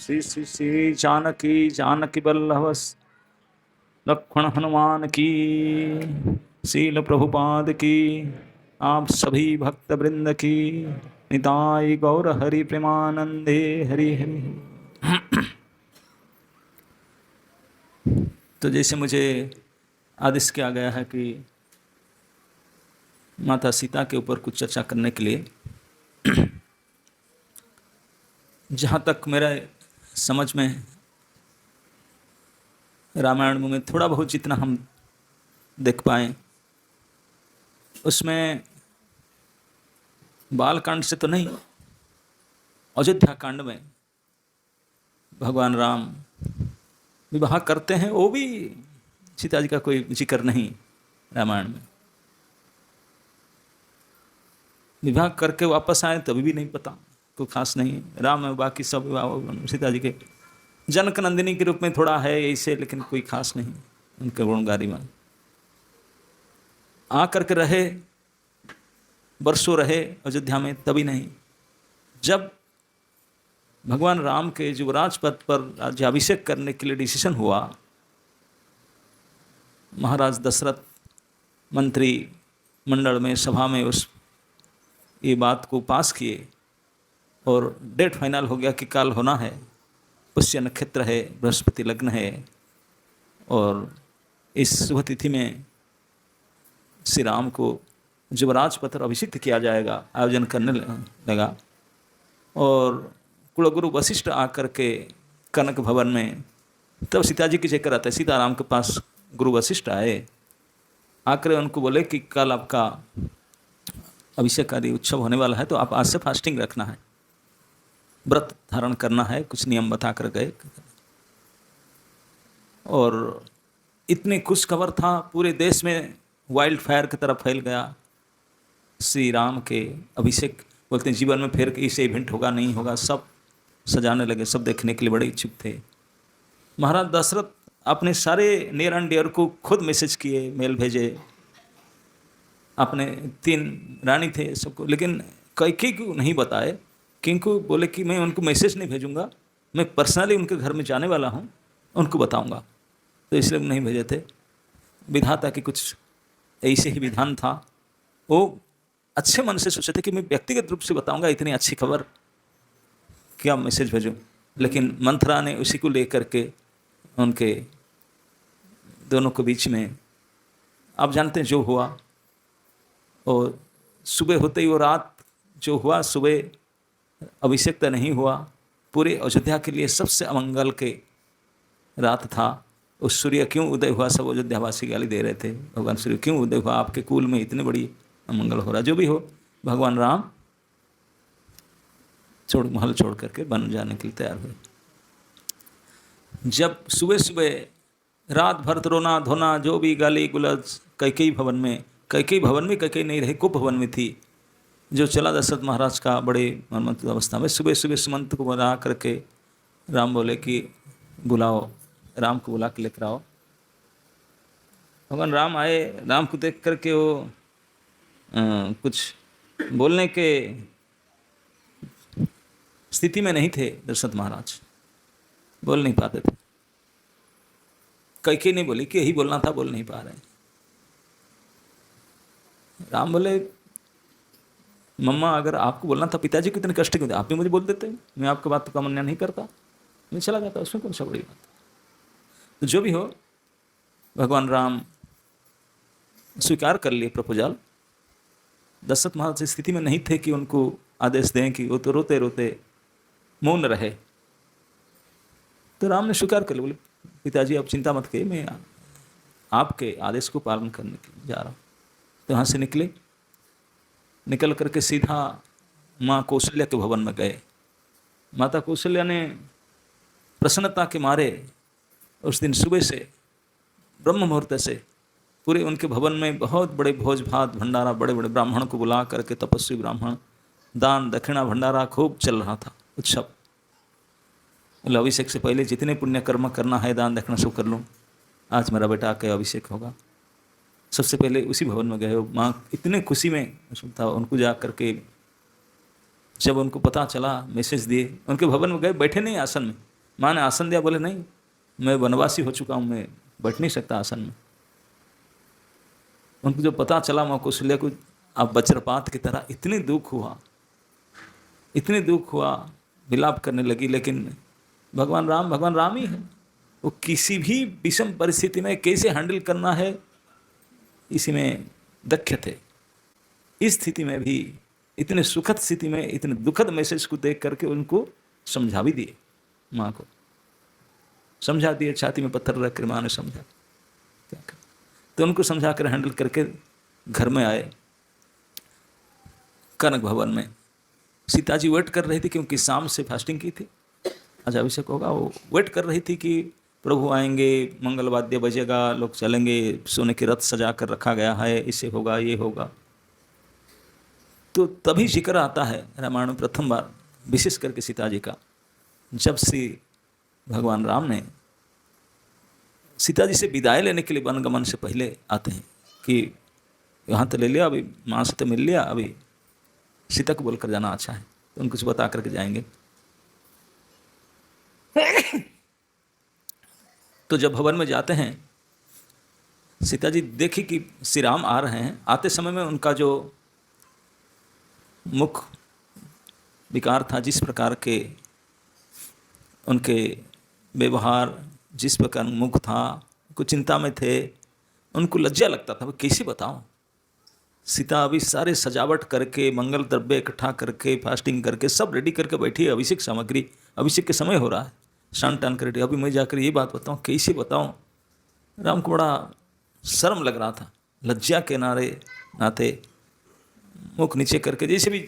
श्री श्री श्री जानकी जानकी वल्लभ लक्ष्मण हनुमान की, शील प्रभुपाद की, आप सभी भक्त वृंद की, निताई गौर हरि प्रेमानंदे हरि हरि। तो जैसे मुझे आदेश किया गया है कि माता सीता के ऊपर कुछ चर्चा करने के लिए, जहाँ तक मेरा समझ में रामायण में थोड़ा बहुत जितना हम देख पाए, उसमें बालकांड से तो नहीं, अयोध्या कांड में भगवान राम विवाह करते हैं, वो भी सीता जी का कोई जिक्र नहीं रामायण में। विवाह करके वापस आए तभी भी नहीं पता, कोई खास नहीं। राम है, बाकी सब विवाह सीता जी के जनक नंदिनी के रूप में थोड़ा है ऐसे, लेकिन कोई खास नहीं उनके गुणगारी में। आ करके रहे, वर्षों रहे अयोध्या में, तभी नहीं। जब भगवान राम के युवराज पद पर राज्याभिषेक करने के लिए डिसीजन हुआ, महाराज दशरथ मंत्री मंडल में, सभा में ये बात को पास किए और डेट फाइनल हो गया कि काल होना है। पुष्य नक्षत्र है, बृहस्पति लग्न है, और इस शुभ तिथि में श्री राम को युवराज पत्र अभिषिक्त किया जाएगा, आयोजन करने लगा। और कुलगुरु वशिष्ठ आकर के कनक भवन में, तब सीता जी की जिक्र आता है, सीताराम के पास गुरु वशिष्ठ आए, आकर उनको बोले कि कल आपका अभिषेक आदि उत्सव होने वाला है, तो आप आज से फास्टिंग रखना है, व्रत धारण करना है, कुछ नियम बता कर गए। और इतनी खुशखबर था, पूरे देश में वाइल्ड फायर की तरह फैल गया। श्री राम के अभिषेक, बोलते हैं जीवन में फिर इसे इवेंट होगा नहीं होगा, सब सजाने लगे, सब देखने के लिए बड़े इच्छुक थे। महाराज दशरथ अपने सारे नियर एंड डियर को खुद मैसेज किए, मेल भेजे, अपने 3 रानी थे सबको, लेकिन कैकेयी को नहीं बताए, किंकु बोले कि मैं उनको मैसेज नहीं भेजूंगा, मैं पर्सनली उनके घर में जाने वाला हूँ, उनको बताऊंगा, तो इसलिए नहीं भेजे थे। विधाता की कुछ ऐसे ही विधान था। वो अच्छे मन से सोचे थे कि मैं व्यक्तिगत रूप से बताऊंगा, इतनी अच्छी खबर क्या मैसेज भेजूं, लेकिन मंथरा ने उसी को लेकर के उनके दोनों के बीच में, आप जानते हैं जो हुआ। और सुबह होते ही वो रात जो हुआ, सुबह अभिषेक तो नहीं हुआ, पूरे अयोध्या के लिए सबसे अमंगल के रात था। उस सूर्य क्यों उदय हुआ, सब अयोध्यावासी गाली दे रहे थे, भगवान सूर्य क्यों उदय हुआ, आपके कुल में इतनी बड़ी अमंगल हो रहा। जो भी हो, भगवान राम महल छोड़ करके वन जाने के लिए तैयार हुए। जब सुबह सुबह रात भर रोना धोना, जो भी गाली गुलज, कैकेयी भवन में कैकेयी नहीं रही, कुप भवन में थी, जो चला दशरथ महाराज का बड़े मनमत अवस्था में। सुबह सुबह सुमंत को बुला करके राम बोले कि बुलाओ, राम को बुला के लेकर आओ। भगवान राम आए, राम को देख करके वो कुछ बोलने के स्थिति में नहीं थे। दशरथ महाराज बोल नहीं पाते थे, कैकेयी नहीं बोली कि यही बोलना था, बोल नहीं पा रहे। राम बोले, मम्मा अगर आपको बोलना था पिताजी को इतने कष्ट क्यों थे, आप भी मुझे बोल देते, मैं आपकी बात का मान्य नहीं करता, मैं चला जाता, उसमें कौन सा बड़ी बात। तो जो भी हो, भगवान राम स्वीकार कर लिए प्रपोजल। दशरथ महाराज इस स्थिति में नहीं थे कि उनको आदेश दें, कि वो तो रोते रोते मौन रहे। तो राम ने स्वीकार कर लिया, बोले पिताजी आप चिंता मत करिए, मैं आपके आदेश को पालन करने के लिए जा रहा हूँ। तो यहाँ से निकल करके सीधा माँ कौशल्या के भवन में गए। माता कौशल्या ने प्रसन्नता के मारे उस दिन सुबह से ब्रह्म मुहूर्त से पूरे उनके भवन में बहुत बड़े भोज भात भंडारा, बड़े बड़े ब्राह्मण को बुला करके, तपस्वी ब्राह्मण, दान दक्षिणा भंडारा खूब चल रहा था उत्सव। अभिषेक से पहले जितने पुण्य कर्म करना है, दान दक्षिणा सब कर लूँ, आज मेरा बेटा के अभिषेक होगा। सबसे पहले उसी भवन में गए। माँ इतने खुशी में था, उनको जा करके जब उनको पता चला, मैसेज दिए, उनके भवन में गए, बैठे नहीं आसन में, माँ ने आसन दिया, बोले नहीं मैं वनवासी हो चुका हूँ, मैं बैठ नहीं सकता आसन में। उनको जो पता चला माँ कौशल्या को, अब वज्रपात की तरह इतनी दुख हुआ, इतनी दुख हुआ, विलाप करने लगी। लेकिन भगवान राम ही है, वो किसी भी विषम परिस्थिति में कैसे हैंडल करना है इसी में दक्ष थे। इस स्थिति में भी, इतने सुखद स्थिति में इतने दुखद मैसेज को देख करके उनको समझा भी दिए, माँ को समझा दिए, छाती में पत्थर रख कर माँ ने समझा क्या कर, तो उनको समझा कर हैंडल करके घर में आए। कनक भवन में सीता जी वेट कर रही थी, क्योंकि शाम से फास्टिंग की थी, आज अभिषेक होगा। वो वेट कर रही थी कि प्रभु आएंगे, मंगल वाद्य बजेगा, लोग चलेंगे, सोने के रथ सजा कर रखा गया है, इससे होगा ये होगा। तो तभी जिक्र आता है रामायण में प्रथम बार, विशेष करके सीता जी का, जब श्री भगवान राम ने सीता जी से विदाई लेने के लिए वनगमन से पहले आते हैं कि यहाँ तो ले लिया, अभी माँ से तो मिल लिया, अभी सीता को बोलकर जाना अच्छा है, तो उनको कुछ बता करके जाएंगे। तो जब भवन में जाते हैं, सीता जी देखी कि श्री राम आ रहे हैं। आते समय में उनका जो मुख विकार था, जिस प्रकार के उनके व्यवहार, जिस प्रकार मुख था, कुछ चिंता में थे, उनको लज्जा लगता था, वो कैसे बताऊं। सीता अभी सारे सजावट करके, मंगल द्रव्य इकट्ठा करके, फास्टिंग करके सब रेडी करके बैठी है, अभिषेक सामग्री, अभिषेक के समय हो रहा है, स्नान टान कर रेडी, अभी मैं जाकर ये बात बताऊं, कैसे बताऊं। राम को बड़ा शर्म लग रहा था, लज्जा के नाते मुख नीचे करके, जैसे भी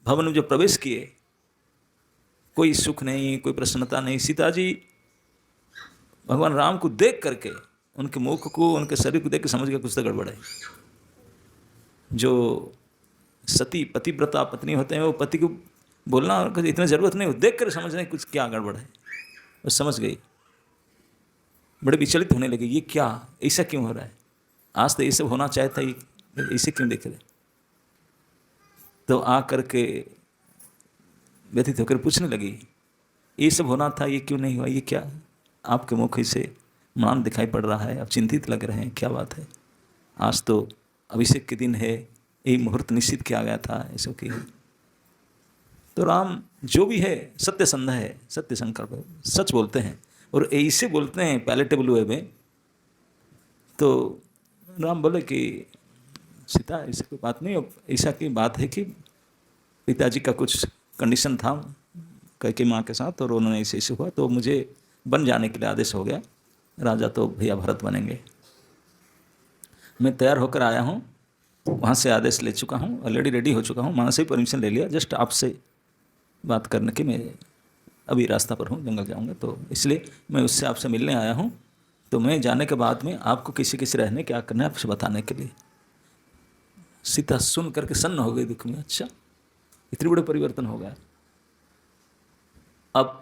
भवन में जो प्रवेश किए, कोई सुख नहीं, कोई प्रसन्नता नहीं। सीता जी भगवान राम को देख करके, उनके मुख को, उनके शरीर को देख के समझ गए कुछ तो गड़बड़ है। जो सती पतिव्रता पत्नी होते हैं, वो पति को बोलना इतना ज़रूरत नहीं, वो देख कर समझ रहे कुछ क्या गड़बड़ है। वो समझ गई, बड़े विचलित होने लगे, ये क्या, ऐसा क्यों हो रहा है, आज तो ये सब होना चाहिए था, ये ऐसे क्यों देख रहे। तो आ करके व्यथित होकर पूछने लगी, ये सब होना था, ये क्यों नहीं हुआ, ये क्या, आपके मुख से मान दिखाई पड़ रहा है, आप चिंतित लग रहे हैं, क्या बात है। आज तो अभिषेक के दिन है, यही मुहूर्त निश्चित किया गया था, ऐसा की। तो राम जो भी है सत्य संध है, सत्य संकल्प है, सच बोलते हैं, और ऐसे बोलते हैं पैलेटेबल वे में। तो राम बोले कि सीता ऐसी कोई बात नहीं, ऐसा की बात है कि पिताजी का कुछ कंडीशन था कैके माँ के साथ, और उन्होंने ऐसे हुआ, तो मुझे बन जाने के लिए आदेश हो गया, राजा तो भैया भरत बनेंगे। मैं तैयार होकर आया हूँ, वहाँ से आदेश ले चुका हूँ, ऑलरेडी रेडी हो चुका हूँ, माँ से परमिशन ले लिया, जस्ट आपसे बात करने की, मैं अभी रास्ता पर हूँ, जंगल जाऊँगा, तो इसलिए मैं उससे आपसे मिलने आया हूँ। तो मैं जाने के बाद में आपको किसी किसी रहने क्या करना है आपसे बताने के लिए। सीता सुन करके सन्न हो गई दुख में, अच्छा इतने बड़े परिवर्तन हो गया। अब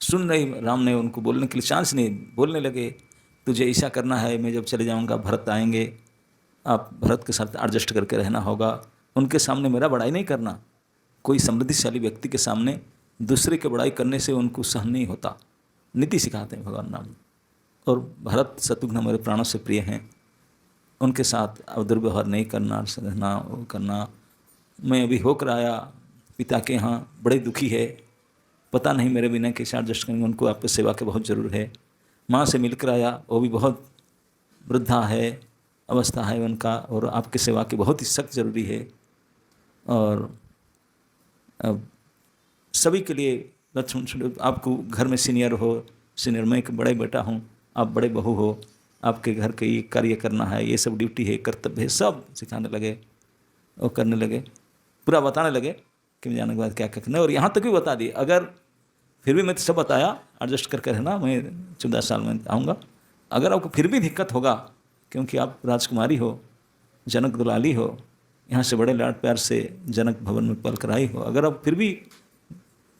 सुन नहीं, राम ने उनको बोलने के लिए चांस नहीं, बोलने लगे, तुझे ऐसा करना है, मैं जब चले जाऊँगा भरत आएंगे, आप भरत के साथ एडजस्ट करके रहना होगा, उनके सामने मेरा बड़ाई नहीं करना। कोई समृद्धिशाली व्यक्ति के सामने दूसरे की बड़ाई करने से उनको सहन नहीं होता, नीति सिखाते हैं भगवान राम। और भरत शत्रुघ्न मेरे प्राणों से प्रिय हैं, उनके साथ अब दुर्व्यवहार नहीं करना, रहना वो करना। मैं अभी होकर आया पिता के यहाँ, बड़े दुखी है, पता नहीं मेरे बिना कैसे एडजस्ट करेंगे, उनको आपकी सेवा की बहुत ज़रूर है। माँ से मिलकर आया, वो भी बहुत वृद्धा है, अवस्था है उनका, और आपकी सेवा की बहुत ही सख्त ज़रूरी है। और अब सभी के लिए लक्ष्मण, आपको घर में सीनियर हो, सीनियर मैं एक बड़े बेटा हूँ, आप बड़े बहू हो, आपके घर के ये कार्य करना है, ये सब ड्यूटी है, कर्तव्य है, सब सिखाने लगे और करने लगे, पूरा बताने लगे कि मैं जाने के बाद क्या क्या करना है। और यहाँ तक भी बता दिए, अगर फिर भी मैं तो सब बताया, एडजस्ट करके रहना, मैं 14 साल में आऊँगा, अगर आपको फिर भी दिक्कत होगा, क्योंकि आप राजकुमारी हो, जनक दुलाली हो, यहाँ से बड़े लाड प्यार से जनक भवन में पल कर आई हो, अगर अब फिर भी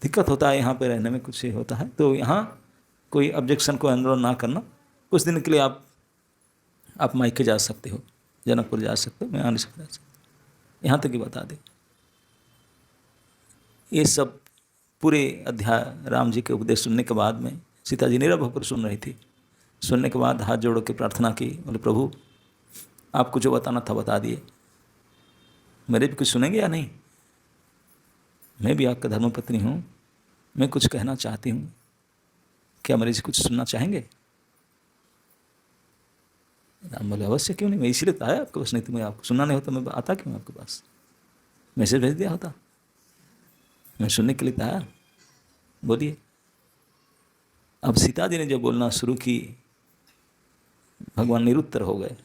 दिक्कत होता है यहाँ पे रहने में, कुछ ही होता है, तो यहाँ कोई ऑब्जेक्शन को आंदोलन ना करना, कुछ दिन के लिए आप मायके जा सकते हो, जनकपुर जा सकते हो, मैं आ नहीं सकता, यहाँ तक ही बता दे। ये सब पूरे अध्याय राम जी के उपदेश सुनने के बाद में सीता जी नीरव होकर सुन रही थी। सुनने के बाद हाथ जोड़ के प्रार्थना की, बोले प्रभु आपको जो बताना था बता दिए, मेरे भी कुछ सुनेंगे या नहीं? मैं भी आपका धर्मपत्नी हूँ, मैं कुछ कहना चाहती हूँ, क्या मेरे से कुछ सुनना चाहेंगे? राम बोले अवश्य, क्यों नहीं, मैं इसीलिए तो आया आपके पास, नहीं तो मैं आपको सुनना नहीं होता मैं आता क्यों आपके पास, मैसेज भेज दिया होता, मैं सुनने के लिए तो आया, बोलिए। अब सीता जी ने जब बोलना शुरू की, भगवान निरुत्तर हो गए,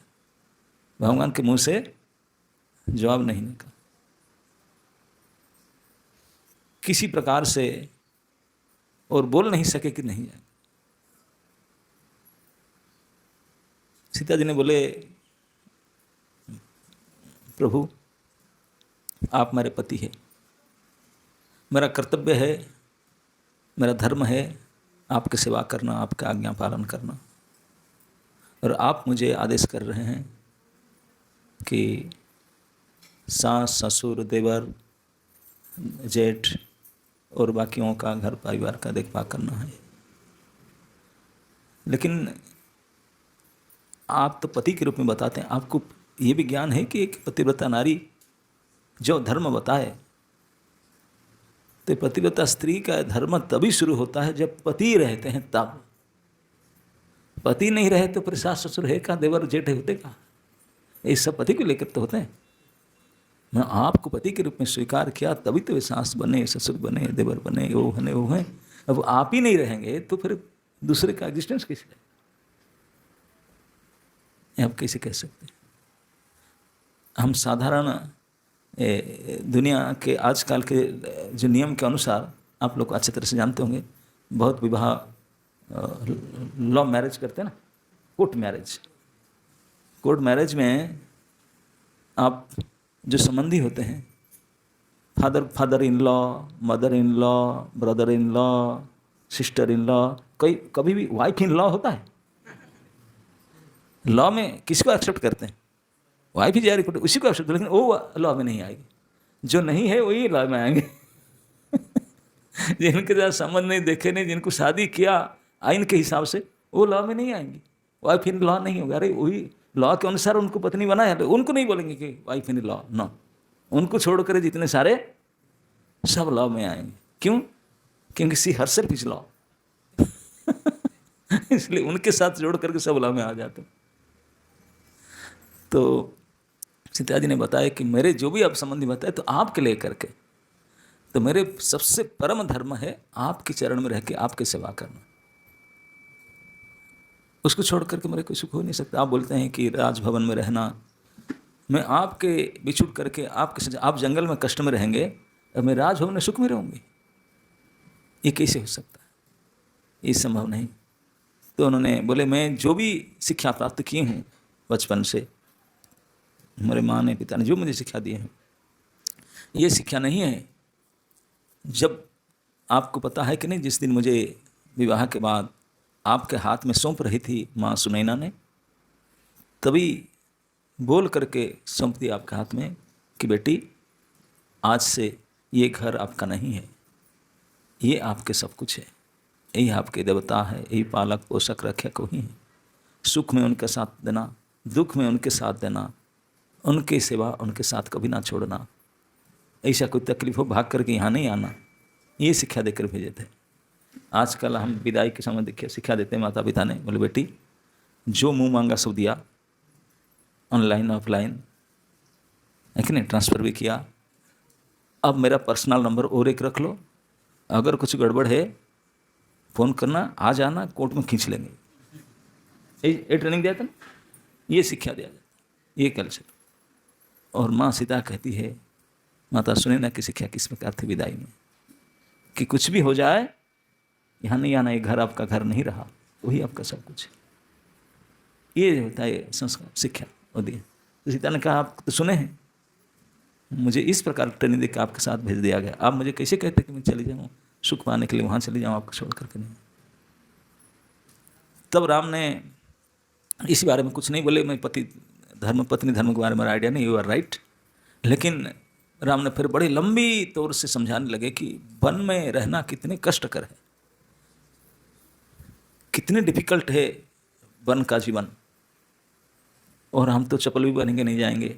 भगवान के मुंह से जवाब नहीं निकला, किसी प्रकार से, और बोल नहीं सके कि नहीं जाए। सीता जी ने बोले प्रभु आप मेरे पति हैं, मेरा कर्तव्य है, मेरा धर्म है आपकी सेवा करना, आपका आज्ञा पालन करना, और आप मुझे आदेश कर रहे हैं कि सास ससुर देवर जेठ और बाकियों का घर परिवार का देखभाल करना है। लेकिन आप तो पति के रूप में बताते हैं, आपको ये भी ज्ञान है कि एक पतिव्रता नारी जो धर्म बताए, तो पतिव्रता स्त्री का धर्म तभी शुरू होता है जब पति रहते हैं तब। पति नहीं रहे तो फिर सास ससुर है का, देवर जेठ होते का, ये सब पति को लेकर तो होते हैं। मैं आपको पति के रूप में स्वीकार किया तभी तो वे सास बने, ससुर बने, देवर बने, वो बने, वो हैं। अब आप ही नहीं रहेंगे तो फिर दूसरे का एग्जिस्टेंस कैसे है, आप कैसे कह सकते हैं? हम साधारण दुनिया के आजकल के जो नियम के अनुसार, आप लोग अच्छी तरह से जानते होंगे, बहुत विवाह लव मैरिज करते हैं ना, कोर्ट मैरिज। कोर्ट मैरिज में आप जो संबंधी होते हैं, father in law, mother in law, brother in law, sister in law, कभी भी वाइफ इन लॉ होता है? लॉ में किसको एक्सेप्ट करते हैं? वाइफ ही जारी करते, उसी को एक्सेप्ट, लेकिन वो लॉ में नहीं आएगी। जो नहीं है वही लॉ में आएंगे। जिनके साथ संबंध नहीं, देखे नहीं, जिनको शादी किया आइन के हिसाब से, वो लॉ में नहीं आएंगी। वाइफ इन लॉ नहीं होगा। अरे वही लॉ के अनुसार उनको पत्नी बनाया, तो उनको नहीं बोलेंगे कि वाइफ इन लॉ, नो। उनको छोड़कर जितने सारे सब लॉ में आएंगे। क्यों? क्योंकि सी हर सेल्फ इज लॉ। इसलिए उनके साथ जोड़ करके सब लॉ में आ जाते। तो सीता जी ने बताया कि मेरे जो भी आप संबंधी बताए तो आपके लिए करके, तो मेरे सबसे परम धर्म है आपके चरण में रह के आपकी सेवा करना, उसको छोड़ करके मेरे कोई सुख हो नहीं सकता। आप बोलते हैं कि राजभवन में रहना, मैं आपके बिछुड़ करके आपके, आप जंगल में कष्ट में रहेंगे और मैं राजभवन में सुख में रहूँगी, ये कैसे हो सकता है? ये संभव नहीं। तो उन्होंने बोले मैं जो भी शिक्षा प्राप्त किए हूँ बचपन से, हमारे माँ ने पिता ने जो मुझे शिक्षा दी है, ये शिक्षा नहीं है। जब आपको पता है कि नहीं, जिस दिन मुझे विवाह के बाद आपके हाथ में सौंप रही थी माँ सुनैना ने, तभी बोल करके सौंप दिया आपके हाथ में कि बेटी आज से ये घर आपका नहीं है, ये आपके सब कुछ है, यही आपके देवता है, यही पालक पोषक रक्षक वही है। सुख में उनके साथ देना, दुख में उनके साथ देना, उनकी सेवा उनके साथ कभी ना छोड़ना, ऐसा कोई तकलीफ हो भाग करके यहाँ नहीं आना, ये शिक्षा देकर भेजे थे। आजकल हम विदाई के समय देखिए शिक्षा देते हैं माता पिता ने, बोले बेटी जो मुंह मांगा सो दिया, ऑनलाइन ऑफलाइन है कि नहीं, ट्रांसफ़र भी किया। अब मेरा पर्सनल नंबर और एक रख लो, अगर कुछ गड़बड़ है फ़ोन करना, आ जाना, कोर्ट में खींच लेंगे। ये ट्रेनिंग दिया था ना, ये शिक्षा दिया जाता, ये कल्चर। और माँ सीता कहती है, माता सुनैना की शिक्षा किस प्रकार थी विदाई में, कि कुछ भी हो जाए यहाँ नहीं आना, ये घर आपका घर नहीं रहा, वही आपका सब कुछ है। ये होता है संस्कार, शिक्षा होती है। तो सीता ने कहा आप तो सुने हैं, मुझे इस प्रकार ट्रेनिंग देकर आपके साथ भेज दिया गया, आप मुझे कैसे कहते कि मैं चली जाऊँ सुख पाने के लिए, वहाँ चली जाऊँ आपको छोड़ करके नहीं। तब राम ने इस बारे में कुछ नहीं बोले, मैं पति धर्म पत्नी धर्म के बारे में आइडिया नहीं, यू आर राइट। लेकिन राम ने फिर बड़ी लंबी तौर से समझाने लगे कि वन में रहना कितने कष्टकर है, कितने डिफिकल्ट है वन का जीवन। और हम तो चप्पल भी पहनेंगे नहीं जाएंगे,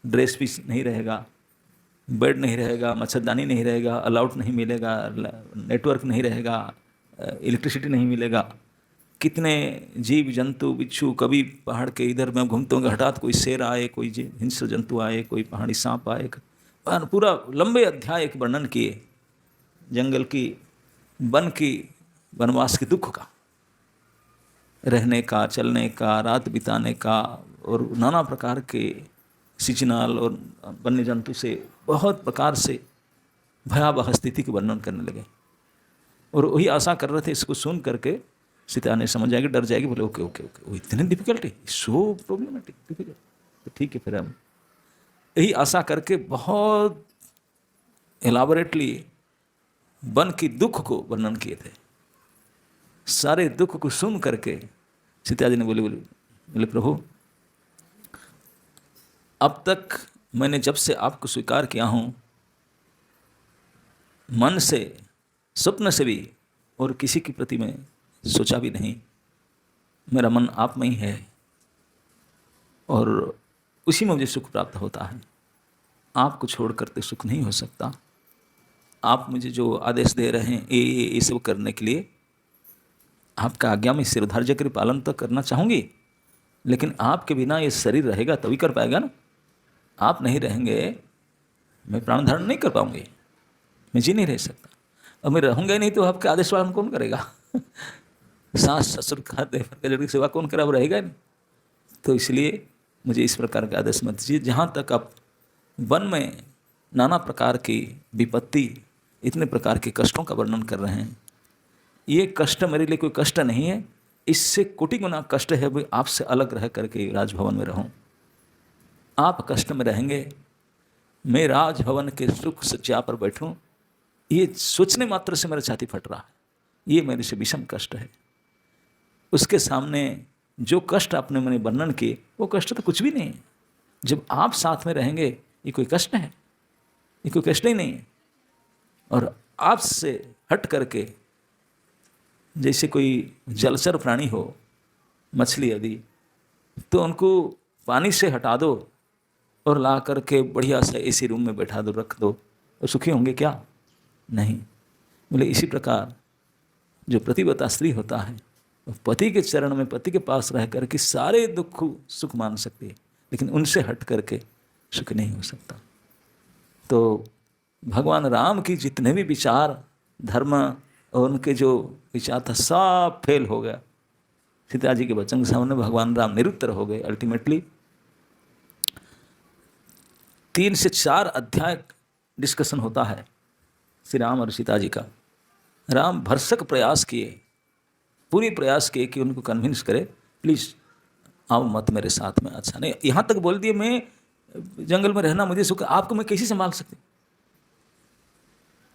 ड्रेस भी नहीं रहेगा, बेड नहीं रहेगा, मच्छरदानी नहीं रहेगा, अलाउट नहीं मिलेगा, नेटवर्क नहीं रहेगा, इलेक्ट्रिसिटी नहीं मिलेगा। कितने जीव जंतु बिच्छू, कभी पहाड़ के इधर मैं घूमता हूँ, हठात कोई शेर आए, कोई हिंस्र जंतु आए, कोई पहाड़ी सांप आए। पूरा लंबे अध्याय एक वर्णन किए जंगल की, वन की, वनवास के दुख का, रहने का, चलने का, रात बिताने का, और नाना प्रकार के सीजनल और वन्य जंतु से बहुत प्रकार से भयावह स्थिति के वर्णन करने लगे। और वही आशा कर रहे थे इसको सुन करके सीता ने समझ जाएगी, डर जाएगी, बोले ओके ओके ओके, वो इतनी डिफिकल्ट है, सो प्रॉब्लमेटिक डिफिकल्ट, तो ठीक है। फिर हम यही आशा करके बहुत एलाबोरेटली वन की दुख को वर्णन किए थे। सारे दुख को सुन करके सीता जी ने बोले प्रभु, अब तक मैंने जब से आपको स्वीकार किया हूँ, मन से, स्वप्न से भी और किसी के प्रति मैं सोचा भी नहीं। मेरा मन आप में ही है और उसी में मुझे सुख प्राप्त होता है। आपको छोड़कर तो सुख नहीं हो सकता। आप मुझे जो आदेश दे रहे हैं ये सब करने के लिए, आपका आज्ञा में सिरधार्य के पालन तो करना चाहूँगी, लेकिन आपके बिना ये शरीर रहेगा तभी कर पाएगा ना। आप नहीं रहेंगे मैं प्राण धारण नहीं कर पाऊंगी, मैं जी नहीं रह सकता। और मैं रहूँगा ही नहीं तो आपके आदेश पालन कौन करेगा? सास ससुर खाते की सेवा कौन करा, वो रहेगा नहीं। तो इसलिए मुझे इस प्रकार के आदेश मत दीजिए। जहाँ तक आप वन में नाना प्रकार की विपत्ति, इतने प्रकार के कष्टों का वर्णन कर रहे हैं, ये कष्ट मेरे लिए कोई कष्ट नहीं है, इससे कोटि गुना कष्ट है भाई आपसे अलग रह करके राजभवन में रहूं। आप कष्ट में रहेंगे, मैं राजभवन के सुख सज्जा पर बैठूं, ये सोचने मात्र से मेरा छाती फट रहा है। ये मेरे से विषम कष्ट है। उसके सामने जो कष्ट आपने मैंने वर्णन किए वो कष्ट तो कुछ भी नहीं है। जब आप साथ में रहेंगे ये कोई कष्ट है? ये कोई कष्ट ही नहीं है। और आपसे हट करके जैसे कोई जलचर प्राणी हो, मछली आदि, तो उनको पानी से हटा दो और ला करके बढ़िया से एसी रूम में बैठा दो, रख दो, और सुखी होंगे क्या? नहीं। बोले इसी प्रकार जो प्रतिव्रता स्त्री होता है वो पति के चरण में, पति के पास रह करके सारे दुख सुख मान सकती है, लेकिन उनसे हट करके सुख नहीं हो सकता। तो भगवान राम की जितने भी विचार, धर्म और उनके जो विचार था सब फेल हो गया। सीता जी के वचन के सामने भगवान राम निरुत्तर हो गए। अल्टीमेटली 3 से 4 अध्याय डिस्कशन होता है श्री राम और सीता जी का। राम भरसक प्रयास किए, पूरी प्रयास किए कि उनको कन्विंस करे, प्लीज़ आओ मत मेरे साथ में, अच्छा नहीं। यहाँ तक बोल दिए मैं जंगल में रहना मुझे सुख, आपको मैं कैसे संभाल सकती?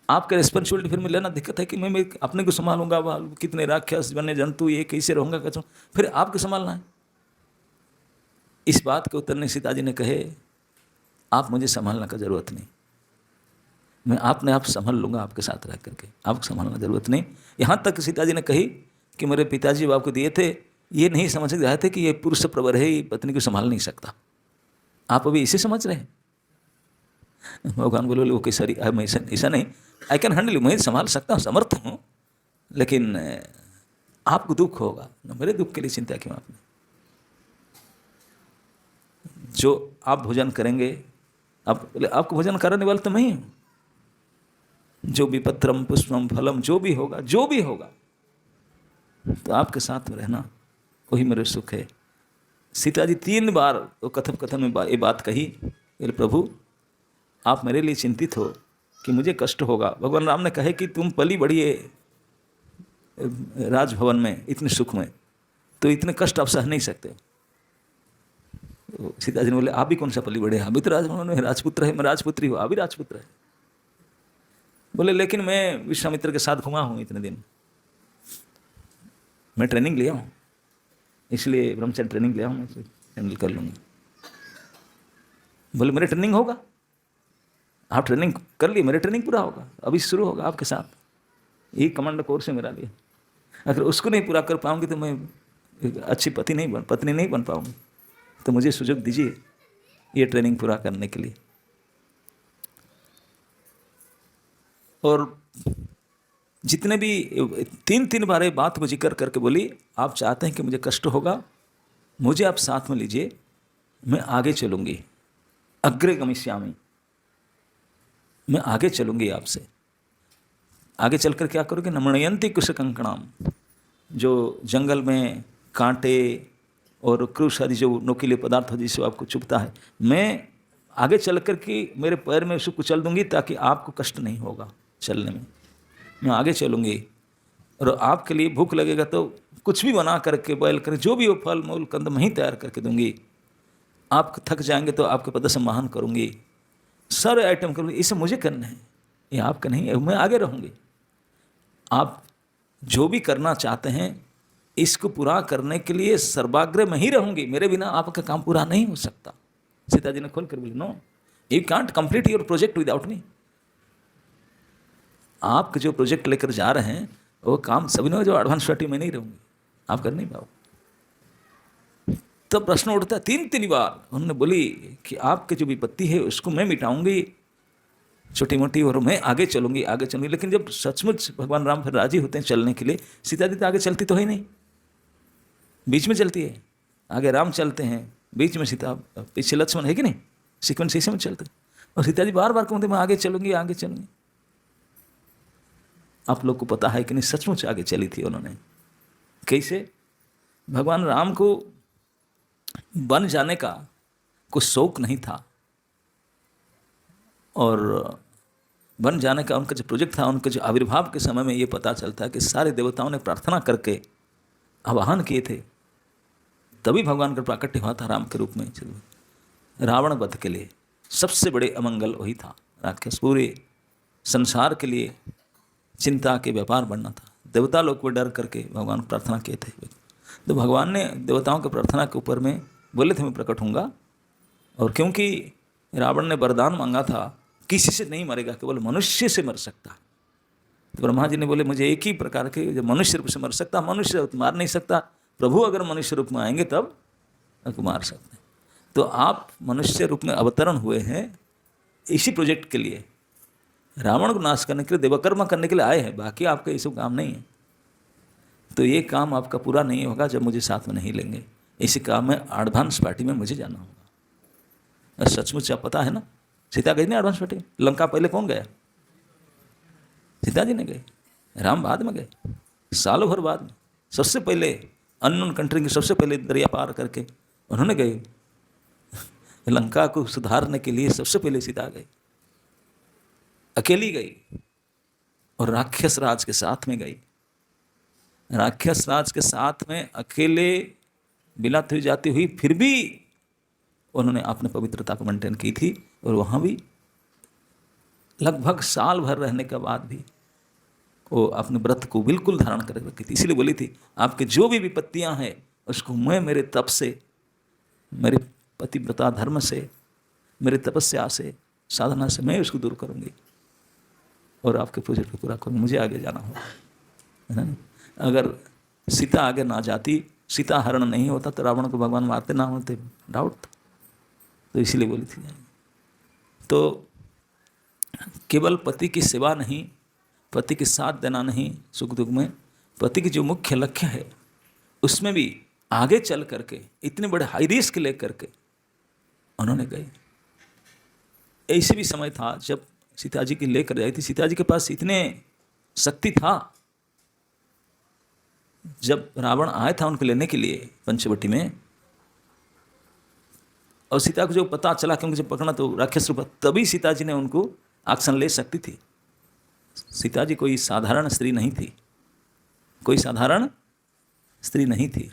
आपका रिस्पॉन्सिबिलिटी फिर मैं लेना दिक्कत है कि मैं अपने को संभालूंगा, कितने राक्षस वन्य जंतु, ये कैसे रहूँगा, कैसे फिर आपको संभालना है। इस बात के उत्तर ने सीता जी ने कहे, आप मुझे संभालने का जरूरत नहीं, मैं अपने आप संभाल लूँगा आपके साथ रह करके, आपको संभालना जरूरत नहीं। यहाँ तक सीता जी ने कही कि मेरे पिताजी आपको दिए थे, ये नहीं समझ रहे थे कि ये पुरुष प्रवर है, ये पत्नी को संभाल नहीं सकता। आप अभी इसे समझ रहे हैं। भगवान बोले ओके सॉरी, मैं ऐसा नहीं, आई कैन हैंडल, मैं संभाल सकता हूँ, समर्थ हूँ, लेकिन आपको दुख होगा ना, मेरे दुख के लिए चिंता क्यों आपने? जो आप भोजन करेंगे, आप बोले आपको भोजन कराने वाला तो मैं ही हूँ। जो भी पत्रम पुष्पम फलम जो भी होगा, जो भी होगा, तो आपके साथ में रहना वही मेरे सुख है। सीता जी 3 बार वो कथन में ये बात कही, प्रभु आप मेरे लिए चिंतित हो कि मुझे कष्ट होगा। भगवान राम ने कहे कि तुम पली बड़ी है राजभवन में इतने सुख में, तो इतने कष्ट आप सह नहीं सकते। तो सीता जी ने बोले आप भी कौन सा पली बड़े हैं, अभी तो राजभवन में राजपुत्र है, मैं राजपुत्री हूँ, आप भी राजपुत्र है। बोले लेकिन मैं विश्वामित्र के साथ घुमा हूँ इतने दिन, मैं ट्रेनिंग लिया हूँ, इसलिए ब्रह्मचर्य ट्रेनिंग लिया हूँ, मैं हैंडल कर लूँगा। बोले मेरे ट्रेनिंग होगा? आप ट्रेनिंग कर लिए, मेरे ट्रेनिंग पूरा होगा, अभी शुरू होगा आपके साथ, यही कमांडो कोर्स है मेरा लिए। अगर उसको नहीं पूरा कर पाऊंगी तो मैं एक अच्छी पत्नी नहीं बन पाऊंगी। तो मुझे सुযোग दीजिए ये ट्रेनिंग पूरा करने के लिए। और जितने भी 3 बार ये बात को जिक्र करके बोली, आप चाहते हैं कि मुझे कष्ट होगा, मुझे आप साथ में लीजिए, मैं आगे चलूंगी, अग्रे गमिष्यामि, मैं आगे चलूंगी आपसे। आगे चलकर क्या करोगे? नमणयंती कुश कंकणाम, जो जंगल में कांटे और क्रूस आदि जो नोकीले पदार्थ हो जिससे आपको चुभता है, मैं आगे चल कर के मेरे पैर में उसको कुचल दूंगी ताकि आपको कष्ट नहीं होगा चलने में। मैं आगे चलूंगी और आपके लिए भूख लगेगा तो कुछ भी बना करके, बॉयल करके, जो भी हो फल मूल कंद मैं ही तैयार करके दूंगी। आप थक जाएंगे तो आपके पद सम्मान करूंगी, सारे आइटम करूंगी। इसे मुझे करना है, ये आपका नहीं है, मैं आगे रहूंगी। आप जो भी करना चाहते हैं इसको पूरा करने के लिए सर्वाग्रह में ही रहूंगी, मेरे बिना आपका काम पूरा नहीं हो सकता। सीता जी ने खोल कर बोली, no you can't complete your project without me. आप जो प्रोजेक्ट लेकर जा रहे हैं वो काम सभी ने, जो एडवांस पार्टी में नहीं रहूंगी, आप कर नहीं पाओ। तो प्रश्न उठता है 3 बार। उन्होंने बोली कि आपकी जो विपत्ति है उसको मैं मिटाऊंगी छोटी मोटी, और मैं आगे चलूंगी, आगे चलूंगी। लेकिन जब सचमुच भगवान राम फिर राजी होते हैं चलने के लिए, सीता जी तो आगे चलती तो है नहीं, बीच में चलती है। आगे राम चलते हैं, बीच में सीता, पीछे लक्ष्मण है कि नहीं, सीक्वेंस इसी में चलते। और सीता जी बार बार कहते मैं आगे चलूंगी, आगे चलूंगी। आप लोग को पता है कि नहीं, सचमुच आगे चली थी उन्होंने। कैसे? भगवान राम को बन जाने का कुछ शौक नहीं था, और बन जाने का उनका जो प्रोजेक्ट था, उनके जो आविर्भाव के समय में ये पता चलता है कि सारे देवताओं ने प्रार्थना करके आवाहन किए थे, तभी भगवान का प्राकट्य हुआ था राम के रूप में। रावण वध के लिए सबसे बड़े अमंगल वही था। राक्षस पूरे संसार के लिए चिंता के व्यापार बनना था। देवता लोग को डर करके भगवान प्रार्थना किए थे, तो भगवान ने देवताओं की प्रार्थना के ऊपर में बोले थे मैं प्रकट होऊंगा। और क्योंकि रावण ने वरदान मांगा था किसी से नहीं मरेगा, केवल मनुष्य से मर सकता, तो ब्रह्मा जी ने बोले मुझे एक ही प्रकार के जो मनुष्य रूप से मर सकता, मनुष्य मार नहीं सकता, प्रभु अगर मनुष्य रूप में आएंगे तब आपको मार सकते हैं। तो आप मनुष्य रूप में अवतरण हुए हैं इसी प्रोजेक्ट के लिए, रावण को नाश करने के लिए, देवकर्म करने के लिए आए हैं, बाकी आपका ये सब काम नहीं है। तो ये काम आपका पूरा नहीं होगा जब मुझे साथ में नहीं लेंगे। इसी काम में एडवांस पार्टी में मुझे जाना होगा। और सचमुच आप पता है ना, सीता गई ना एडवांस पार्टी। लंका पहले कौन गया? सीता जी ने गए, राम बाद में गए, सालों भर बाद में। सबसे पहले अननोन कंट्री की सबसे पहले दरिया पार करके उन्होंने गए। लंका को सुधारने के लिए सबसे पहले सीता गई, अकेली गई, और राक्षस राज के साथ में गई। राक्षस राज के साथ में अकेले बिलाती हुई जाती हुई, फिर भी उन्होंने अपने पवित्रता को मेंटेन की थी। और वहाँ भी लगभग साल भर रहने के बाद भी वो अपने व्रत को बिल्कुल धारण कर रखी थी। इसीलिए बोली थी आपके जो भी विपत्तियाँ हैं उसको मैं मेरे तप से, मेरे पतिव्रता धर्म से, मेरे तपस्या से, साधना से मैं उसको दूर करूँगी और आपके प्रोजेक्ट को पूरा करूँगी। मुझे आगे जाना होगा, है ना। अगर सीता आगे ना जाती, सीता हरण नहीं होता, तो रावण को भगवान मारते ना होते, डाउट। तो इसीलिए बोली थी। तो केवल पति की सेवा नहीं, पति के साथ देना नहीं सुख दुख में, पति की जो मुख्य लक्ष्य है उसमें भी आगे चल करके इतने बड़े हाई रिस्क ले करके उन्होंने गए। ऐसे भी समय था जब सीता जी की लेकर आई थी, सीता जी के पास इतने शक्ति था, जब रावण आया था उनको लेने के लिए पंचवटी में, और सीता को जो पता चला कि उनको जब पकड़ना तो राक्षस रूप, तभी सीता जी ने उनको एक्शन ले सकती थी। सीता जी कोई साधारण स्त्री नहीं थी, कोई साधारण स्त्री नहीं थी।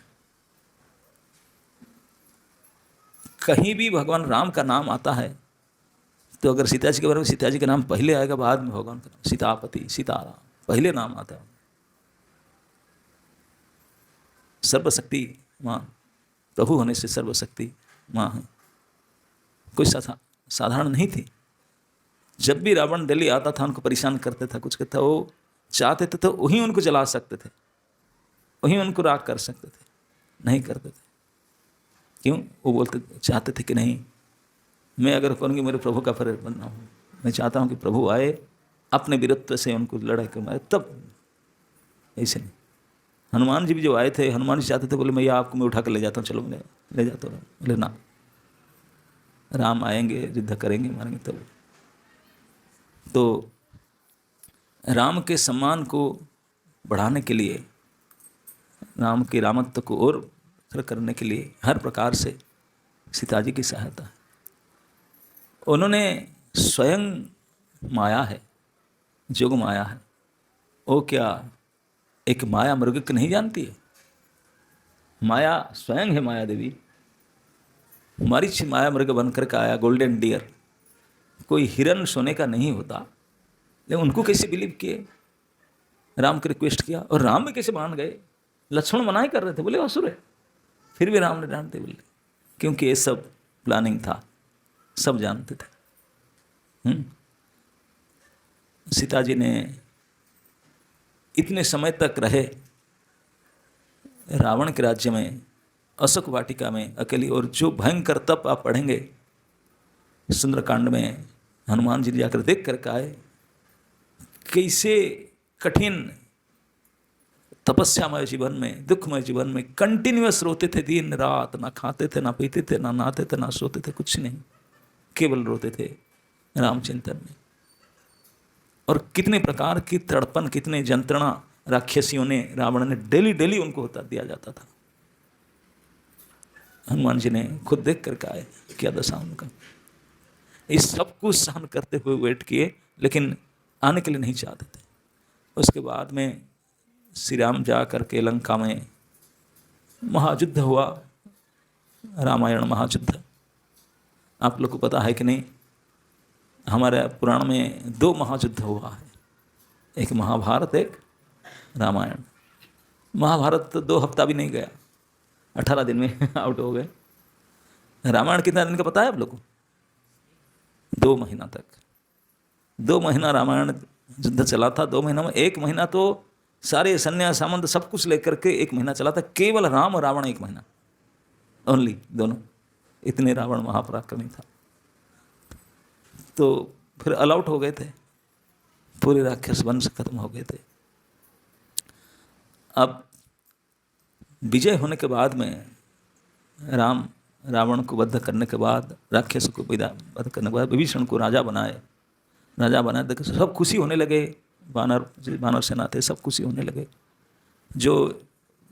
कहीं भी भगवान राम का नाम आता है तो अगर सीता जी के बारे में सीता जी का नाम पहले आएगा, बाद में भगवान का नाम, सीतापति, सीताराम, पहले नाम आता है। सर्वशक्ति माँ, प्रभु होने से सर्वशक्ति माँ है, कोई साधारण नहीं थी। जब भी रावण दिल्ली आता था उनको परेशान करते था, कुछ कहता, वो चाहते थे तो वहीं उनको जला सकते थे, वहीं उनको राख कर सकते थे, नहीं करते थे। क्यों? वो बोलते चाहते थे कि नहीं, मैं अगर कहूँगी मेरे प्रभु का फर्ज बनना हूँ, मैं चाहता हूँ कि प्रभु आए अपने वीरत्व से उनको लड़ाई कर मारे, तब ऐसे नहीं। हनुमान जी भी जो आए थे, हनुमान जी चाहते थे, बोले मैं आपको मैं उठा कर ले जाता हूँ, चलो मैं ले जाता हूँ, बोले ना, राम आएंगे युद्ध करेंगे मारेंगे तब। तो राम के सम्मान को बढ़ाने के लिए, राम के रामत्व को और करने के लिए हर प्रकार से सीता जी की सहायता है। उन्होंने स्वयं माया है, जोग माया है, वो क्या एक माया मृग को नहीं जानती है? माया स्वयं है माया देवी। मरीच माया मृग बनकर के आया, गोल्डन डियर, कोई हिरन सोने का नहीं होता, लेकिन उनको कैसे बिलीव किए, राम को रिक्वेस्ट किया, और राम भी कैसे मान गए। लक्ष्मण मना ही कर रहे थे, बोले असुर है, फिर भी राम ने डांटते, बोले क्योंकि ये सब प्लानिंग था, सब जानते थे। सीता जी ने इतने समय तक रहे रावण के राज्य में, अशोक वाटिका में अकेली, और जो भयंकर तप आप पढ़ेंगे सुंदरकांड में, हनुमान जी जाकर देख करके आए कैसे कठिन तपस्यामय जीवन में, दुखमय जीवन में कंटिन्यूअस रोते थे दिन रात, ना खाते थे, ना पीते थे, ना नहाते थे, ना सोते थे, कुछ नहीं, केवल रोते थे रामचिंतन में। और कितने प्रकार की तड़पन, कितने यंत्रणा राक्षसियों ने, रावण ने डेली डेली उनको होता दिया जाता था। हनुमान जी ने खुद देख करके आए क्या दशा उनका। इस सब कुछ सहन करते हुए वेट किए, लेकिन आने के लिए नहीं चाहते थे। उसके बाद में श्री राम जा करके लंका में महायुद्ध हुआ, रामायण महायुद्ध। आप लोग को पता है कि नहीं, हमारे पुराण में 2 महायुद्ध हुआ है, एक महाभारत, एक रामायण। महाभारत तो 2 हफ्ता भी नहीं गया, 18 दिन में आउट हो गए। रामायण कितना दिन का पता है आप लोग को? 2 महीना तक, 2 महीना रामायण युद्ध चला था। 2 महीना में 1 महीना तो सारे सन्यास सामंत सब कुछ लेकर के 1 महीना चला था, केवल राम और रावण 1 महीना ओनली, दोनों। इतने रावण महापराक्रमी था। तो फिर ऑल आउट हो गए थे, पूरे राक्षस वंश खत्म हो गए थे। अब विजय होने के बाद में राम रावण को वध करने के बाद, राक्षस को वध करने के बाद विभीषण को राजा बनाए। राजा बनाए तो सब खुशी होने लगे, बानर सेना थे सब खुशी होने लगे। जो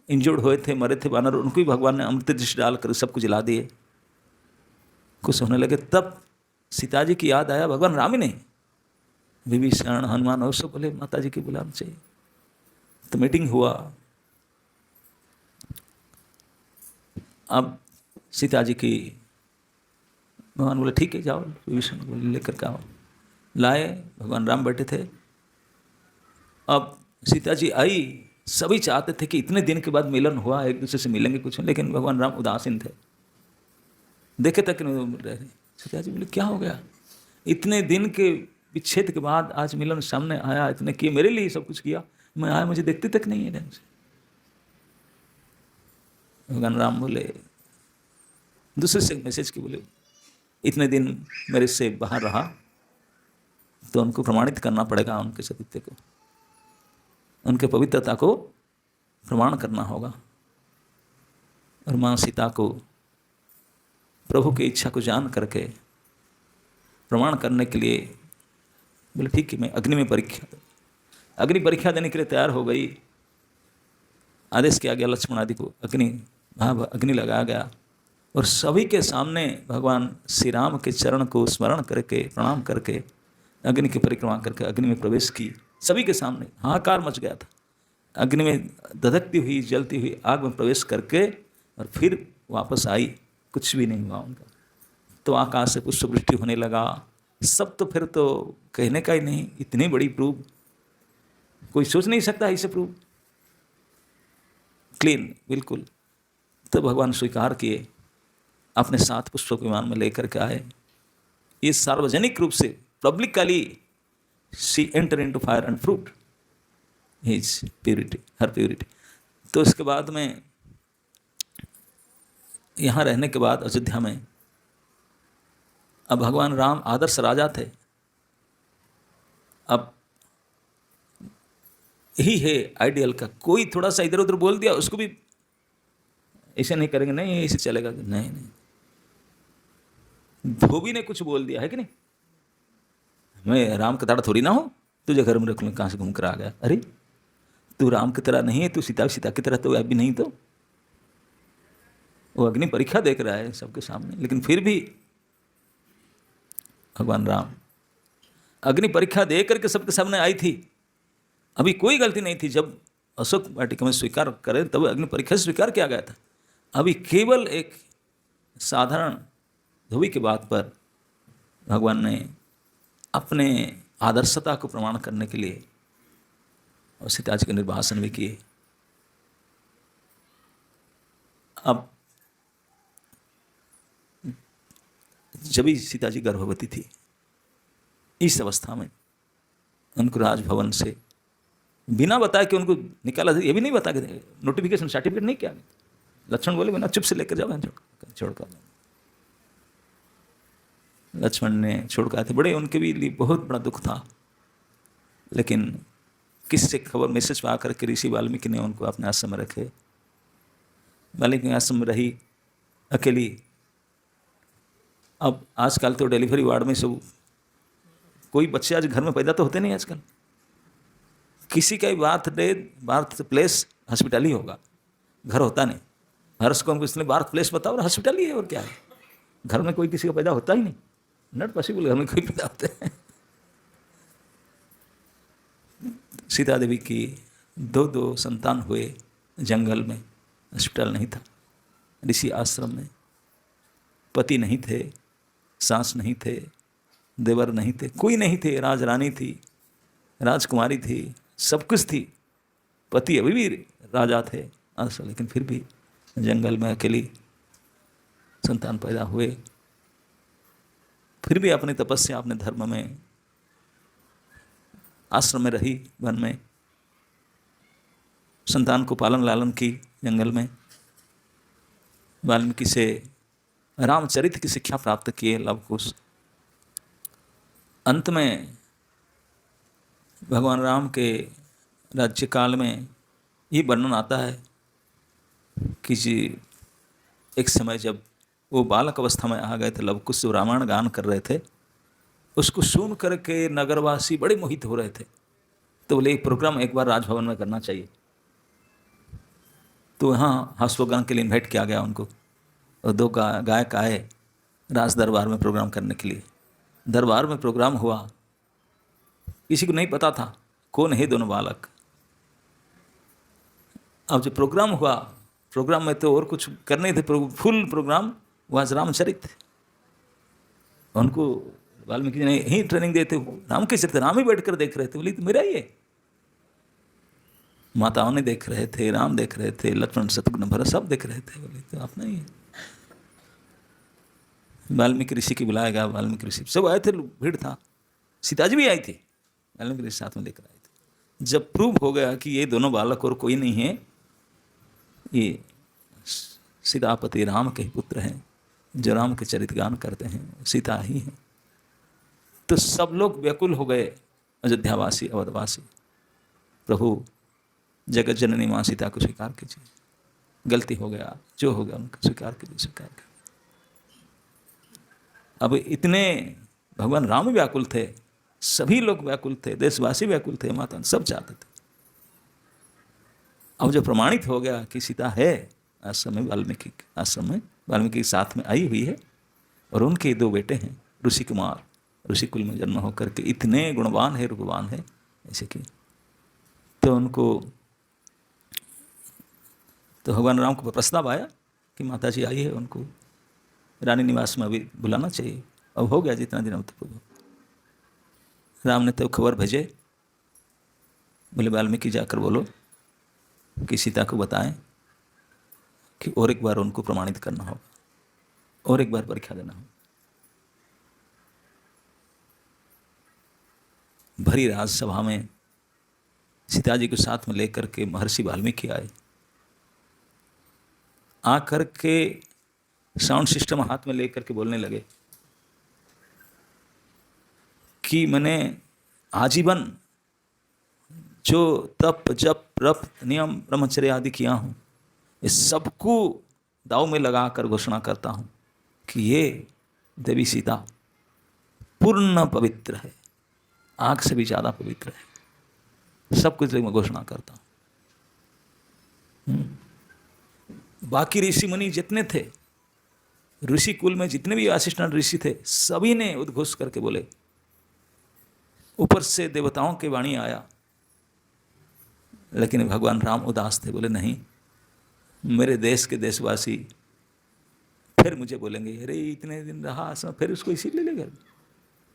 इंजर्ड हुए थे, मरे थे बानर, उनको भी भगवान ने अमृत दृष्टि डालकर सबको जिला दिए, खुश होने लगे। तब सीता जी की याद आया, भगवान राम ही नहीं, विभीषण, हनुमान और सब बोले माता जी की बुलाना चाहिए। तो मीटिंग हुआ। अब सीता जी की, भगवान बोले ठीक है जाओ, विभीषण बोले लेकर के आओ। लाए, भगवान राम बैठे थे। अब सीता जी आई, सभी चाहते थे कि इतने दिन के बाद मिलन हुआ, एक दूसरे से मिलेंगे कुछ, लेकिन भगवान राम उदासीन थे, देखे तक नहीं रह रहे। सीता जी बोले क्या हो गया, इतने दिन के विच्छेद के बाद आज मिलन सामने आया, इतने किए मेरे लिए सब कुछ किया, मैं आया मुझे देखते तक नहीं है ढंग से। भगवान राम बोले, दूसरे से मैसेज की, बोले इतने दिन मेरे से बाहर रहा तो उनको प्रमाणित करना पड़ेगा, उनके सतीत्व को, उनके पवित्रता को प्रमाण करना होगा। और माँ सीता को प्रभु की इच्छा को जान करके प्रमाण करने के लिए बोले ठीक है, मैं अग्नि में परीक्षा, अग्नि परीक्षा देने के लिए तैयार हो गई। आदेश किया गया लक्ष्मण आदि को, अग्नि लगाया गया, और सभी के सामने भगवान श्री राम के चरण को स्मरण करके, प्रणाम करके, अग्नि की परिक्रमा करके अग्नि में प्रवेश की। सभी के सामने हाहाकार मच गया था। अग्नि में दधकती हुई, जलती हुई आग में प्रवेश करके और फिर वापस आई, कुछ भी नहीं हुआ उनका। तो आकाश से पुष्पवृष्टि होने लगा, सब तो फिर तो कहने का ही नहीं, इतनी बड़ी प्रूव कोई सोच नहीं सकता, ऐसे प्रूव क्लीन बिल्कुल। तो भगवान स्वीकार किए, अपने साथ पुष्पक विमान में लेकर के आए। ये सार्वजनिक रूप से publicly she enter into fire and fruit his purity, her purity. तो इसके बाद में यहाँ रहने के बाद अयोध्या में अब भगवान राम आदर्श राजा थे। अब यही है आइडियल का। कोई थोड़ा सा इधर उधर बोल दिया उसको भी ऐसे नहीं करेंगे, नहीं ऐसे चलेगा, नहीं नहीं। धोबी ने कुछ बोल दिया है कि नहीं, मैं राम का दाड़ा थोड़ी ना हूं, तुझे घर में रख लूँ, कहाँ से घूम कर आ गया, अरे तू राम की तरह नहीं है, तू सीता की तरह तो अभी नहीं। तो वो अग्नि परीक्षा देख रहा है सबके सामने, लेकिन फिर भी भगवान राम अग्नि परीक्षा दे करके सबके सामने आई थी। अभी कोई गलती नहीं थी। जब अशोक वाटिका में स्वीकार करे तब अग्नि परीक्षा से स्वीकार किया गया था। अभी केवल एक साधारण धोबी की बात पर भगवान ने अपने आदर्शता को प्रमाण करने के लिए और सीता जी के निर्वासन भी किए। अब जब ही सीता जी गर्भवती थी, इस अवस्था में उनको राजभवन से बिना बताए कि उनको निकाला, ये भी नहीं बता के नोटिफिकेशन सर्टिफिकेट नहीं किया। लक्ष्मण बोले बिना चुप से लेकर जाओ, छोड़कर। लक्ष्मण ने छोड़कर थे, बड़े उनके भी लिए बहुत बड़ा दुख था। लेकिन किससे खबर मैसेज पर आकर के ऋषि वाल्मीकि ने उनको अपने आश्रम में रखे। वाल्मीकि आश्रम में रही अकेली। अब आजकल तो डिलीवरी वार्ड में सब कोई बच्चे आज घर में पैदा तो होते नहीं। आजकल किसी का भी बर्थ प्लेस हॉस्पिटल ही होगा, घर होता नहीं। हर्ष को इसलिए बर्थ प्लेस बताओ, और हॉस्पिटल ही है, और क्या है। घर में कोई किसी का पैदा होता ही नहीं, नॉट पॉसिबल घर में कोई पैदा होते हैं। सीता देवी की दो संतान हुए जंगल में, हॉस्पिटल नहीं था, ऋषि आश्रम में। पति नहीं थे, सास नहीं थे, देवर नहीं थे, कोई नहीं थे। राजरानी थी, राजकुमारी थी, सब कुछ थी। पति अभी भी राजा थे आश्रम, लेकिन फिर भी जंगल में अकेली संतान पैदा हुए। फिर भी अपनी तपस्या, अपने धर्म में, आश्रम में रही, वन में संतान को पालन लालन की, जंगल में। वाल्मीकि से रामचरित्र की शिक्षा प्राप्त किए लवकुश। अंत में भगवान राम के राज्यकाल में ये वर्णन आता है कि एक समय जब वो बालक अवस्था में आ गए थे, लवकुश जो रामायण गान कर रहे थे, उसको सुन करके नगरवासी बड़े मोहित हो रहे थे। तो बोले एक प्रोग्राम एक बार राजभवन में करना चाहिए। तो यहाँ हास्योगान के लिए इन्वाइट किया गया उनको, और 2 गायक आए राज दरबार में प्रोग्राम करने के लिए। दरबार में प्रोग्राम हुआ, किसी को नहीं पता था कौन है दोनों बालक। अब जब प्रोग्राम हुआ, प्रोग्राम में तो और कुछ करने थे, फुल प्रोग्राम वहाँ रामचरित। उनको वाल्मीकि जी ने ही ट्रेनिंग देते, राम के चरित्र राम ही बैठ कर देख रहे थे। बोली तो मेरा ही है। माताओं ने देख रहे थे, राम देख रहे थे, लक्ष्मण शत्रुघ्न भरत सब देख रहे थे। बोले तो अपना ही है। वाल्मीकि ऋषि की बुलाया गया, वाल्मीकि ऋषि सब आए थे, भीड़ था। सीता जी भी आई थी, वाल्मीकि ऋषि साथ में लेकर आए थे। जब प्रूव हो गया कि ये दोनों बालक और कोई नहीं है, ये सीतापति राम के पुत्र हैं, जो राम के चरित्र गान करते हैं, सीता ही हैं। तो सब लोग व्याकुल हो गए, अयोध्यावासी, अवधवासी। प्रभु जगत जननी माँ सीता को स्वीकार कीजिए, गलती हो गया, जो हो गया उनको स्वीकार कीजिए, स्वीकार कीजिए। अब इतने भगवान राम व्याकुल थे, सभी लोग व्याकुल थे, देशवासी व्याकुल थे, माता सब चाहते थे। अब जो प्रमाणित हो गया कि सीता है आश्रम में, वाल्मीकि आश्रम में, वाल्मीकि के साथ में आई हुई है, और उनके 2 बेटे हैं, ऋषि कुमार, ऋषि कुल में जन्म होकर के इतने गुणवान है, रूपवान है ऐसे कि। तो उनको, तो भगवान राम को प्रस्ताव आया कि माता जी आई है, उनको रानी निवास में अभी बुलाना चाहिए। अब हो गया जितना दिन होता पूर्व। राम ने तो खबर भेजे, बोले वाल्मीकि जाकर बोलो कि सीता को बताएं कि और एक बार उनको प्रमाणित करना होगा, और एक बार परीक्षा देना होगा। भरी राजसभा में सीता जी को साथ में लेकर के महर्षि वाल्मीकि आए। आकर के साउंड सिस्टम हाथ में लेकर के बोलने लगे कि मैंने आजीवन जो तप जप रप नियम ब्रह्मचर्य आदि किया हूँ, इस सबको दाव में लगाकर घोषणा करता हूँ कि ये देवी सीता पूर्ण पवित्र है, आग से भी ज़्यादा पवित्र है। सब कुछ मैं घोषणा करता हूँ। बाकी ऋषि मुनि जितने थे, ऋषि कुल में जितने भी असिस्टेंट ऋषि थे, सभी ने उद्घोष करके बोले। ऊपर से देवताओं के वाणी आया, लेकिन भगवान राम उदास थे। बोले नहीं, मेरे देश के देशवासी फिर मुझे बोलेंगे अरे इतने दिन रहा आश्रम, फिर उसको इसी ले लेगा,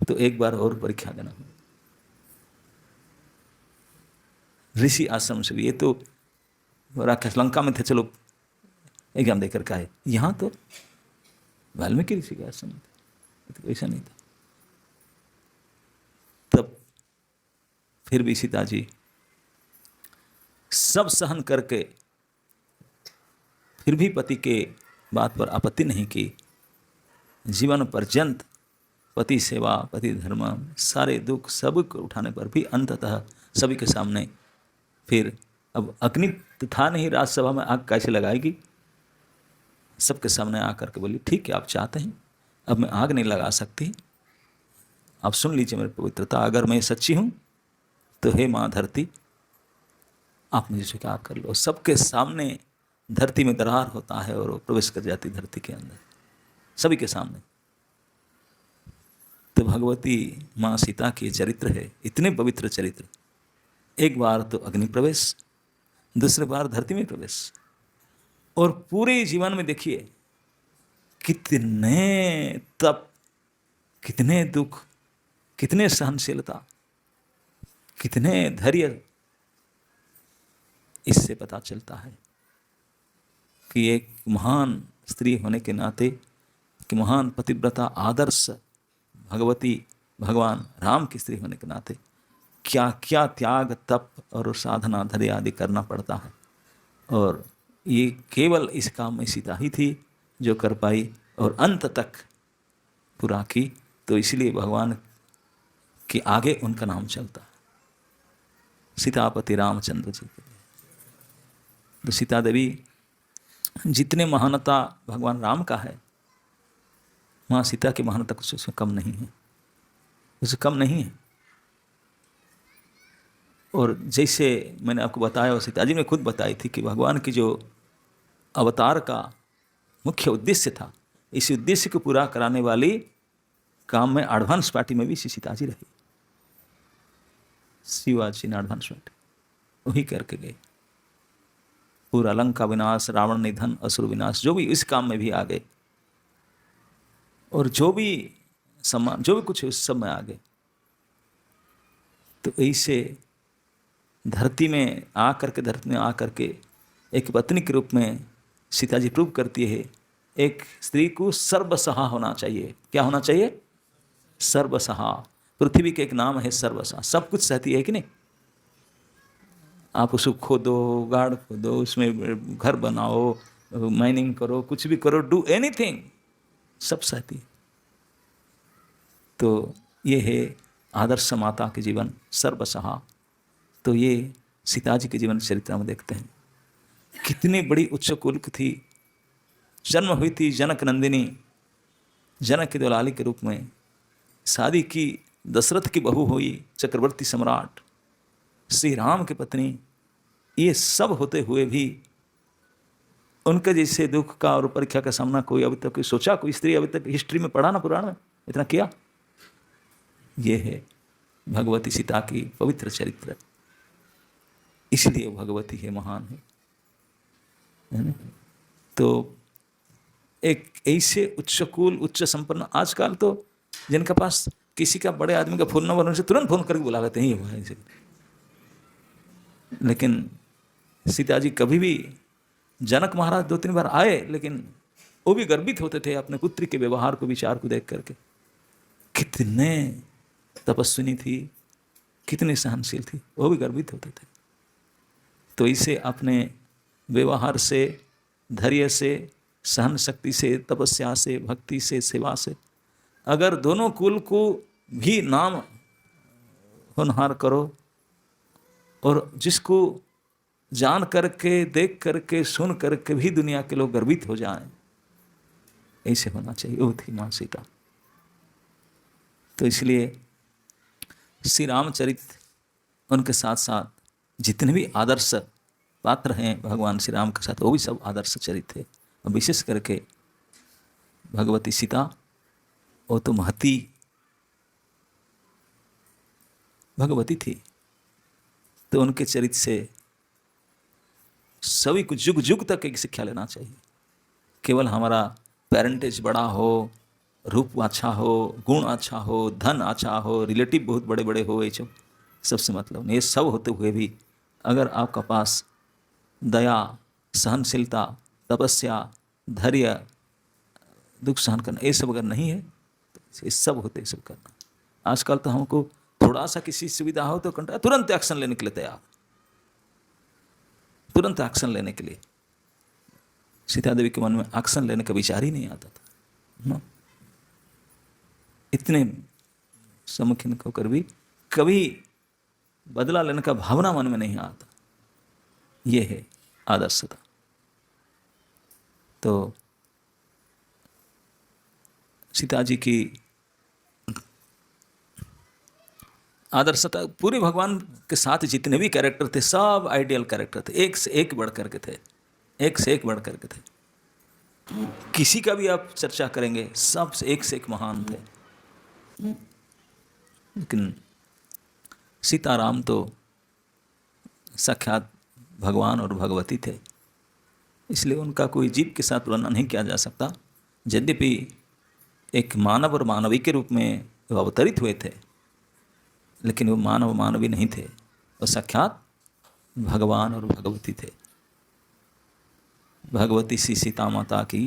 तो एक बार और परीक्षा देना। ऋषि आश्रम से भी, ये तो राक्षस लंका में थे, चलो एग्जाम देकर का है, यहाँ तो वाल्मीकि ऋषि के आश्रम में थे, तो ऐसा नहीं था। तब फिर भी सीता जी सब सहन करके फिर भी पति के बात पर आपत्ति नहीं की। जीवन पर्यंत पति सेवा, पति धर्म, सारे दुख सब को उठाने पर भी अंततः सभी के सामने फिर अब अग्नि तो था नहीं, राजसभा में आग कैसे लगाएगी। सबके सामने आकर के बोली ठीक है, आप चाहते हैं अब मैं आग नहीं लगा सकती, आप सुन लीजिए मेरी पवित्रता, अगर मैं सच्ची हूँ तो हे माँ धरती आप मुझे स्वीकार कर लो। सबके सामने धरती में दरार होता है और वो प्रवेश कर जाती धरती के अंदर, सभी के सामने। तो भगवती माँ सीता की चरित्र है, इतने पवित्र चरित्र। एक बार तो अग्नि प्रवेश, दूसरी बार धरती में प्रवेश, और पूरे जीवन में देखिए कितने तप, कितने दुख, कितने सहनशीलता, कितने धैर्य। इससे पता चलता है कि एक महान स्त्री होने के नाते, कि महान पतिव्रता आदर्श भगवती भगवान राम की स्त्री होने के नाते क्या क्या त्याग तप और साधना धैर्य आदि करना पड़ता है। और ये केवल इस काम में सीता ही थी जो कर पाई और अंत तक पूरा की। तो इसलिए भगवान के आगे उनका नाम चलता है, सीतापति रामचंद्र जी के। तो सीता देवी जितने महानता भगवान राम का है, माँ सीता की महानता कुछ उसमें कम नहीं है, उससे कम नहीं है। और जैसे मैंने आपको बताया, और सीता जी ने खुद बताई थी कि भगवान की जो अवतार का मुख्य उद्देश्य था, इस उद्देश्य को पूरा कराने वाली काम में एडवांस पार्टी में भी सीता जी रही। शिवाजी ने एडवांस पार्टी वही करके गए, पूरा लंका विनाश, रावण निधन, असुर विनाश, जो भी इस काम में भी आ गए, और जो भी सम्मान जो भी कुछ है उस सब में आ गए। तो ऐसे धरती में आकर के एक पत्नी के रूप में सीता जी प्रूव करती है, एक स्त्री को सर्वसहा होना चाहिए। क्या होना चाहिए? सर्वसहा। पृथ्वी के एक नाम है सर्वसहा, सब कुछ सहती है कि नहीं। आप उसको खोदो, गाड़ खोदो, उसमें घर बनाओ, माइनिंग करो, कुछ भी करो, डू एनीथिंग, सब सहती है। तो ये है आदर्श माता के जीवन, सर्वसहा। तो ये सीता जी के जीवन चरित्र में देखते हैं, कितनी बड़ी उच्च कुल की थी। जन्म हुई थी जनक नंदिनी, जनक की दुलाली के रूप में, शादी की, दशरथ की बहू हुई, चक्रवर्ती सम्राट, श्री राम की पत्नी। ये सब होते हुए भी उनके जैसे दुख का और परीक्षा का सामना कोई अभी तक सोचा, कोई स्त्री अभी तक हिस्ट्री में पढ़ा ना, पुराण में इतना किया। ये है भगवती सीता की पवित्र चरित्र, इसलिए भगवती है, महान है ना। तो एक ऐसे उच्च कुल, उच्च संपन्न, आजकल तो जिनके पास किसी का बड़े आदमी का फोन नंबर उनसे तुरंत फोन करके बुला लेते हैं। लेकिन सीता जी कभी भी, जनक महाराज 2-3 बार आए, लेकिन वो भी गर्वित होते थे अपने पुत्री के व्यवहार को, विचार को देख करके। कितने तपस्विनी थी, कितनी सहनशील थी, वो भी गर्वित होते थे। तो इसे अपने व्यवहार से, धैर्य से, सहन शक्ति से, तपस्या से, भक्ति से, सेवा से, अगर दोनों कुल को भी नाम होनहार करो और जिसको जान करके, देख करके, सुन करके भी दुनिया के लोग गर्वित हो जाएं, ऐसे होना चाहिए। वो थी मां सीता। तो इसलिए श्री रामचरित, उनके साथ साथ जितने भी आदर्श पात्र हैं भगवान श्री राम के साथ, वो भी सब आदर्श चरित थे। और विशेष करके भगवती सीता, वो तो महती भगवती थी। तो उनके चरित्र से सभी को जुग जुग तक एक शिक्षा लेना चाहिए। केवल हमारा पेरेंटेज बड़ा हो, रूप अच्छा हो, गुण अच्छा हो, धन अच्छा हो, रिलेटिव बहुत बड़े बड़े हो, ये सबसे मतलब नहीं। ये सब होते हुए भी अगर आपका पास दया, सहनशीलता, तपस्या, धैर्य, दुख सहन करना, ये सब अगर नहीं है तो ये सब होते सब करना। आजकल तो हमको थोड़ा सा किसी सुविधा हो तो तुरंत एक्शन लेने के लिए तैयार, तुरंत एक्शन लेने के लिए। सीता देवी के मन में एक्शन लेने का विचार ही नहीं आता था ना। इतने सम्मुखीन होकर भी कभी बदला लेने का भावना मन में नहीं आता। ये है आदर्शता। तो सीता जी की आदर्शता, पूरे भगवान के साथ जितने भी कैरेक्टर थे सब आइडियल कैरेक्टर थे, एक से एक बढ़ करके थे, एक से एक बढ़ करके थे। किसी का भी आप चर्चा करेंगे सब एक से एक महान थे। लेकिन सीताराम तो साक्षात भगवान और भगवती थे, इसलिए उनका कोई जीव के साथ तुलना नहीं किया जा सकता। यद्यपि एक मानव और मानवी के रूप में वो अवतरित हुए थे, लेकिन वो मानव मानवी नहीं थे, वो साक्षात भगवान और भगवती थे। भगवती श्री सीता माता की